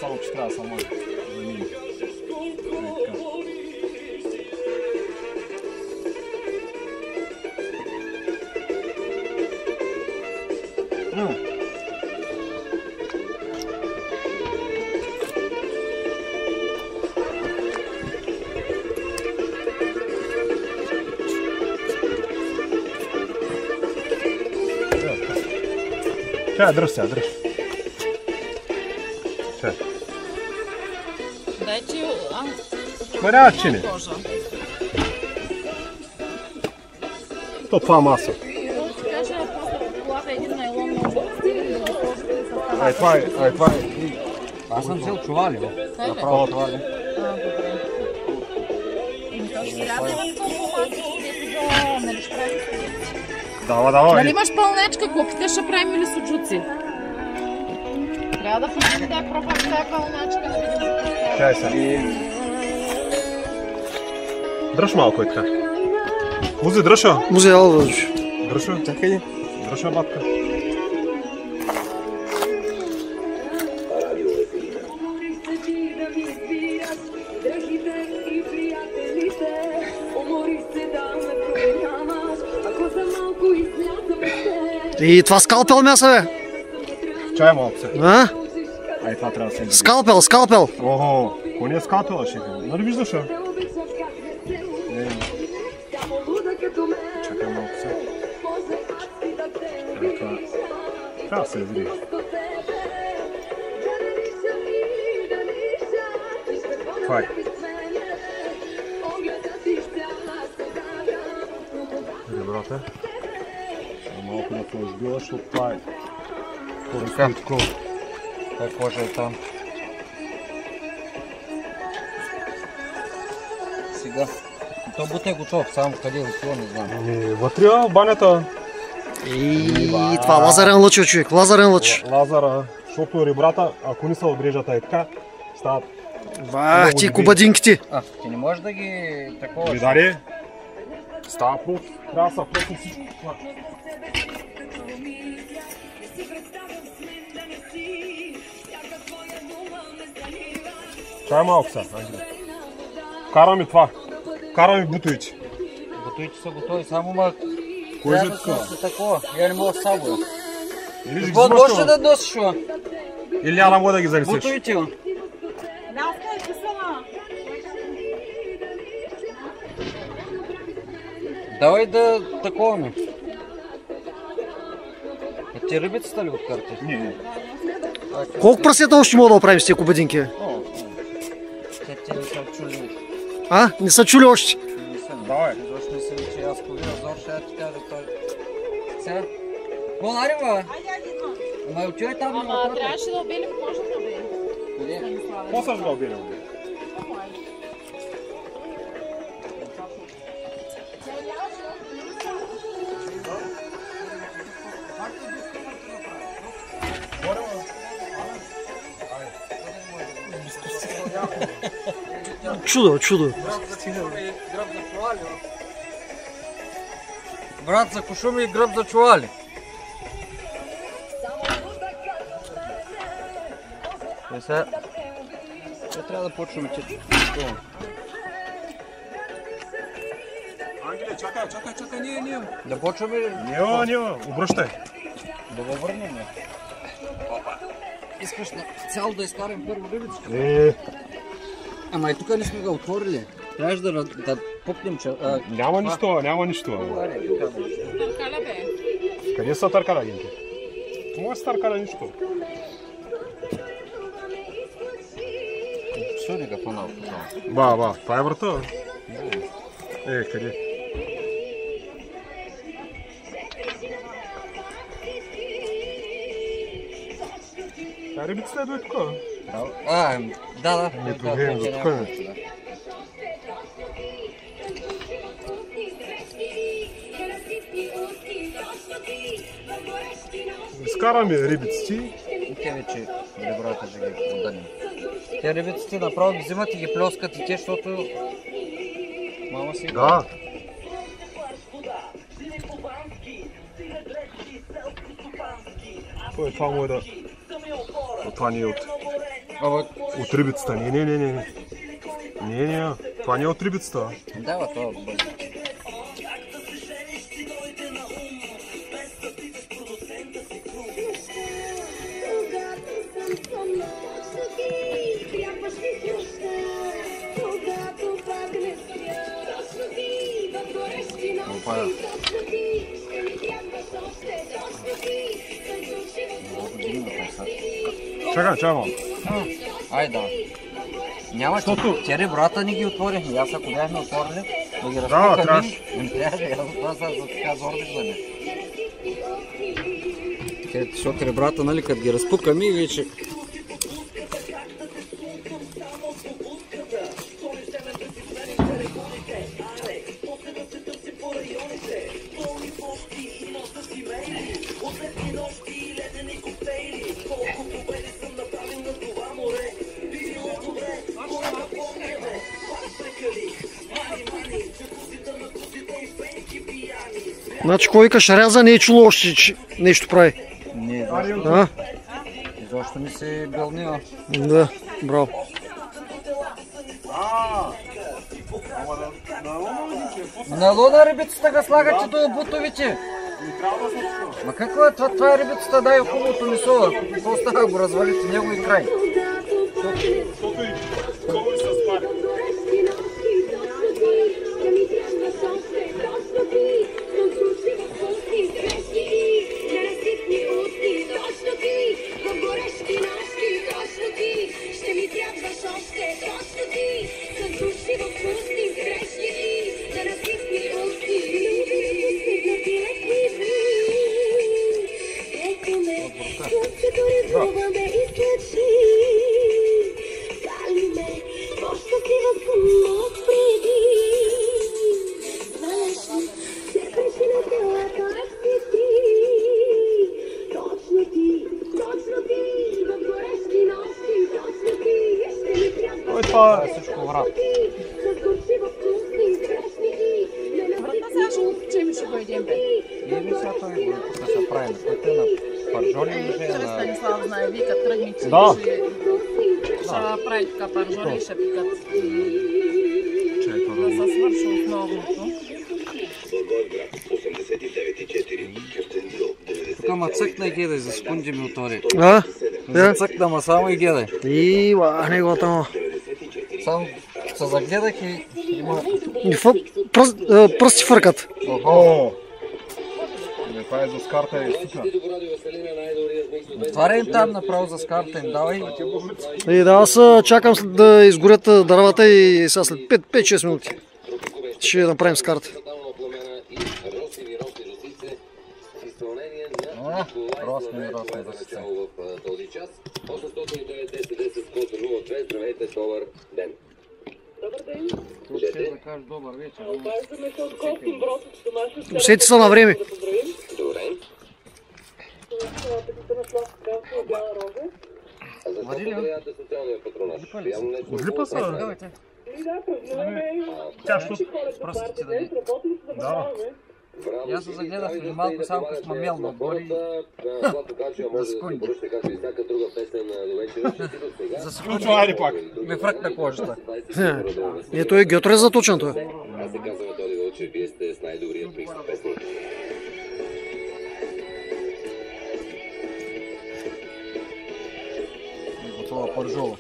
Само че трябва само да замини. Чай, дръж сега, дръж. Чай. Дай, че... Ма няма чини. То това маса. Ай, това е... Аз съм взел чували, бе. Направо чували. Давай. Нали имаш пълнечка, купите ще правим или суджуци? Трябва да ходим да я пробвам тая пълнечка, да видим за това. Чай сега. Дръж малко е така. Музи, дръжа. Музи, ало, вълж. Дръжа. Чакай. Дръжа, батка. И това скалпел мяса, бе? Чай малко се. А? Ай, това трябва да се... Скалпел! Ого, кой не е скалпела, шефе? Нали виждаш, а? Чакай малко се. Трябва да се изри. Това е. Ребрата. Малко да се избила, защото това е... Такова. Как кожа е там. Сега. То бутен е готов, само къде е готово, не знам. Вътре в банята. И това лазарен лъч, човек, лазарен лъч. Лазара, защото ребрата, ако не се отрежат и така, стават... Вах ти кубадинките. Ти не можеш да ги такова... Видари? Става плод. Трябва да се плотно всичко това. Чай малко са, Ангеле. Караме това. Караме бутовите. Бутовите са готови, само ма... Кой е трябва да такова? Я не мога само. Или ги Какво взимаш може това? да носиш, ма? Или няма да мога да ги занесеш? Бутовите, ма. Давай да такова ми. А ти рибицата ли откарате? Не. Колко прасета още мога да оправим с тези кубадинки? Те не са чули. А? Не са чули още? Не съм. Давай. Защо не се вече аз ковина, зор ще я ти кажа той. Сега. Бонари, ма? Ама отивай там на Ама трябваше да обелим кожата, бе. Къде? После ще го обидим. Чудо. Брат за кошуми и гръб за чували. Сега трябва да почваме че... Ангеле, чакай, ние. Да почваме ли? Не, обръщай. Да го върнем, не? Искаш на цяло да изкарам първо рибицата? Ама и тук не сме го отворили. Трябваше да пукнем, че... Няма нищо. Търкаля, бе. Къде са търкаля, Генки? Може да се търкаля нищо. Съди го по-малко. Ба, това е врата. Къде? Рибицата е до тук. Да. Изкараме рибиците. Те вече ребрата ще ги отданем. Те рибиците направо ги взимат и ги плескат и те, защото... Мама си... Да. Това му е да... Това ни е от... От рибицата. Не. Не. Това не е от рибицата. Да, това е бързо. Чакай, мам. Да. Няма, че ребрата ни ги отворихме. Аз ако бяхме отворили, да ги Да, разпукаме. Не трябваше, аз това са така зордиш за не. Защото ребрата, нали, като ги разпукаме и вече... Значи кой вика ряза, не е чуло още, че нещо прави. Не, защо не си бълнила? Да, браво. На луна рибицата га слагате до бутовите. Ма какво е това? Това е рибицата, дай хубавото месо. Какво става, го развалите него и край. Това е всичко врат. Вратна сега ще го отчем и ще го едем, бе. Или сега той го тук се прави на пътя на паржоли или Той на... Станислав знае, вика тръгни, че Да. ще прави така паржоли и ще пикат. Да се свърши основното. Тук ма цъкна и гледай, за секунди ми отвори. Да? Цъкна ма само и гледай. И него там. Само се загледах и има... Пръсти фъркат. Охо! Това е за скарта и сука. Отваря им там направо за скарта им, давай. И да, аз чакам да изгорят дървата и сега след 5-6 минути ще направим с карта. Росне за сице. Тук ще да кажеш добър вечер. Усети се на време. Вади ли? Отлипа се, бе? Тя що? Пръстите да не. Да. И аз се загледах преди малко само като сме мел надгори. За секунди. За секунди Айде пак. ми фръкна кожата. Ето е гьотре заточен той. Аз се казвам Тоди Вълчев, вие сте с най-добрият микс на песни. Готова пържола.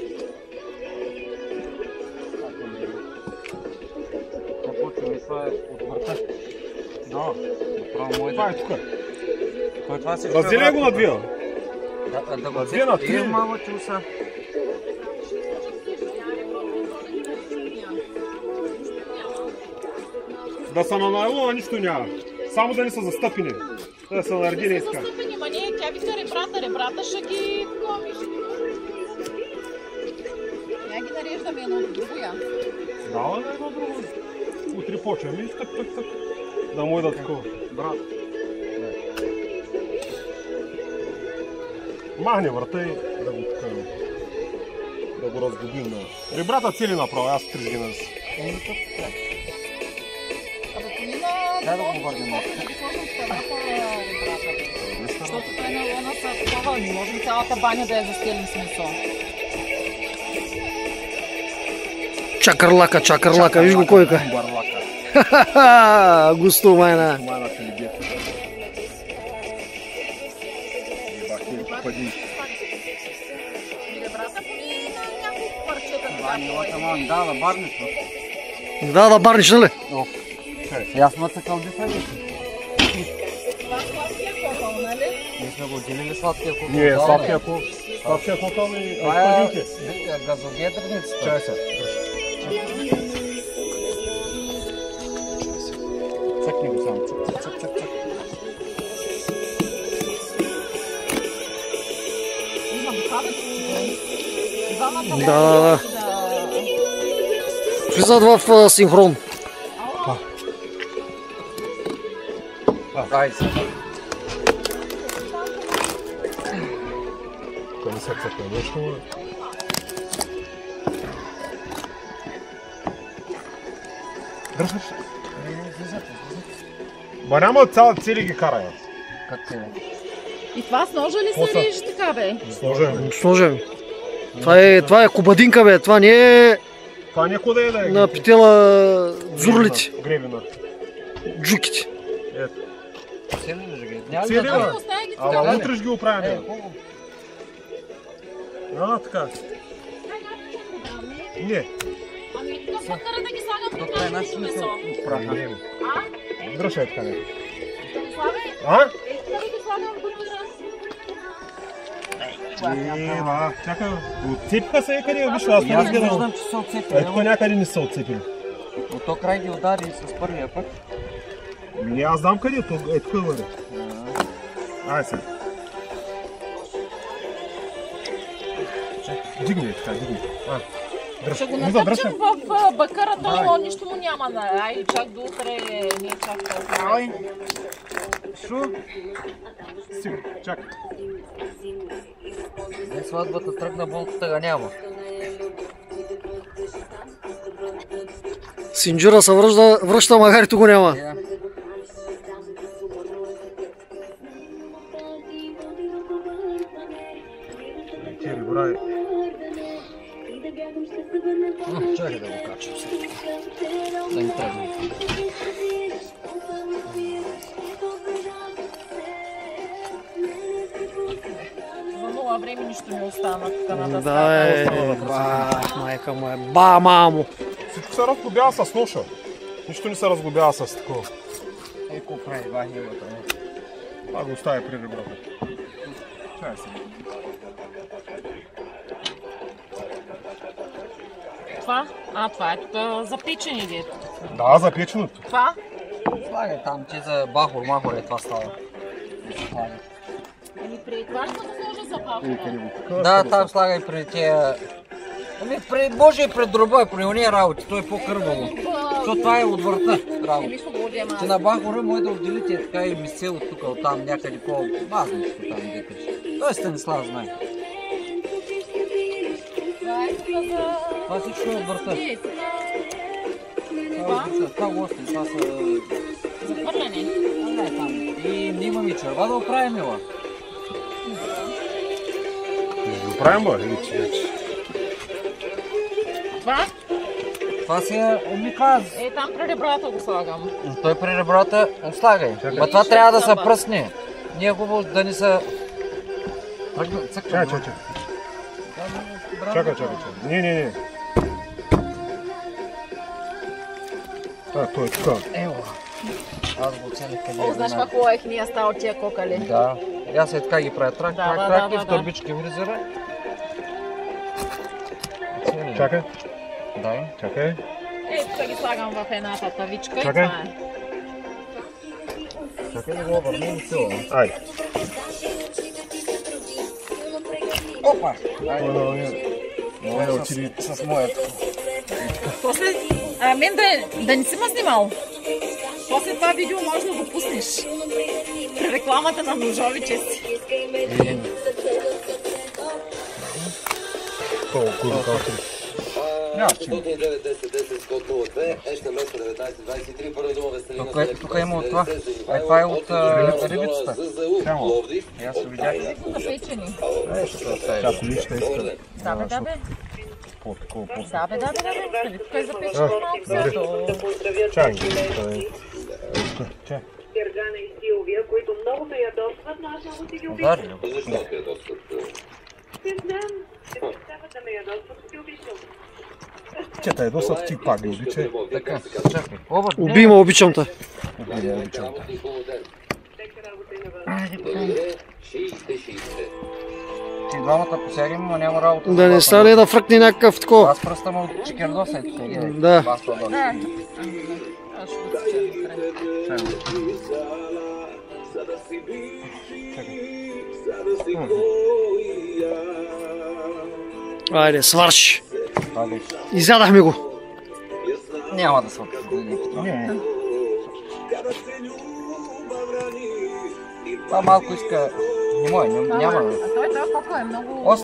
Започваме, това е от върта. Да, направо мой Това да. е тук. Това си Разделяй го на две. Да го Две на три. взех мама чуса. Да са на найлона нищо няма. Само да не са застъпени. Да са на аргинейска. Застъпени, ма не, тя вика ребрата ще ги комиш. Я ги нареждаме едно до друго, я. Дава на едно друго. Утре почваме и тък. Да му да такова. Брат. Махне врата и да го такава. Да го разгубим. Ребрата цели направо, аз три ги нас. Абе, Полина, Дай да го върнем малко. защото той на лона са такова, не можем цялата баня да я застелим с месо. Чакърлака, виж го койка. Ха-ха-ха, густо майна. Да, барниш, нали? Аз ме цъкал дефеги. Ние сме го отделили сладкия кокал. Не, сладкия кокал и аспаргинки. Газогедрницата. Чай се. Цъкни го само. Цък. Да. Влизат в синхрон. Айде. Той не се цъкне нещо. Дръжаш? Ба няма цели ги кара. Как цели? И това с ножа ли се режеш така, бе? С ножем. Това е кубадинка, бе. Това не е Това някой да е да е. на питела дзурлите. Гребена. Джуките. Ето. Цели ли ги? Няма ли Цели, да бе. дам? Оставя ги Ама така. утре ще ги оправяме. Така. Не. Ами тук пътъра да ги слагам Тук е в нашето месо. праха. Дръжа е така не. Да ги слагам? А? Тук да ги слагам в бутера. Чакай. Отцепиха се къде, виж, аз не Аз не разгледам. виждам, че се отцепили. Тук някъде не са отцепили. От то край ги удари с първия път. Не, аз знам къде, е тук бъде. Ай сега. Дигни, така, дигни. Ще го натъпчем в бакъра, то нищо му няма. Ай, чак до утре, не чак толкова. Ай! Шо? Сигурно, чакай. Не, сватбата тръгна, болката ga няма. Синджира се връща, магарито го няма. Чери, брай. Чакай да го качам сега. Да ни тръгне. За много време нищо не остана тук на дъската. Да, майка моя. Ба, мамо. Всичко се разглобява с ноша. Нищо не се разглобява с такова. Еко прави вахилата. Това го оставя при ребрата. Чай се. Това? Това е тук за печени дето. Да, запеченото. Това? Слагай там, че за бахор-махор е това става. Ами при това ще го сложа за бахора. Да, там слагай при тия... Ами при Боже и пред дроба, при уния работи, то е по-кърваво. Защото това е от върта работа. Че на бахора може да отделите така и мисел от тук, от там някъде по-мазничко там декаш. Той Станислав знае. Това е тук за... Това всичко е от върта. Това? Това го остане, това са... За хвърляне. Не, там. И не имаме черва да оправим ела. Не го правим, бе, или че? Това? Това си е умиказ. Там при ребрата го слагам. Той при ребрата слагай. Ма това трябва да се пръсне. Ние хубаво да не са... Чакай. Чакай. Не. Той е тук. Ево. Аз го оцелих къде е. Знаеш какво е ние става от тия кокали? Да. Аз е така ги правя. Трак и в турбички влизара. Чакай. Дай. Чакай. Тук ги слагам в едната тавичка и Чакай. това е. Чакай да го обърнем и цяло. Айде. Опа! С моето. После, мен да не си ме снимал. После това видео може да го пуснеш. При рекламата на ножовиче си. Толкова, Няма че. 109 10 10 код 02, SMS 19 23, първи дума Веселина. Тук има от това. А това е от рибицата. Пловдив. Аз се видях. Печени. Чакай, вижте, иска. Да, бе. Да, бе. Тук е запечено малко зато. Чакай. Гергана и Силвия, които много ме ядосват, но аз много си ги обичам. Удари. Защо те ядосват? Не знам, те представят да ме ядосват, си обичам. Че те досад ти пак ги обичай. Така, чакай. Обър, Убийма, обичам те. Работа и хубаво ден. Лека работа и на вас. Благодаря. 60-60. Ти двамата посягаме, но няма работа. Да не стане да фръкне някакъв такова. Аз пръста му от чекердоса ето сега. Да. Аз това да. Да. Аз ще го спечеля край. Айде, сварши. Това беше. Изядахме го. Няма да свърши. Това малко иска... Не може, няма. А той колко е много...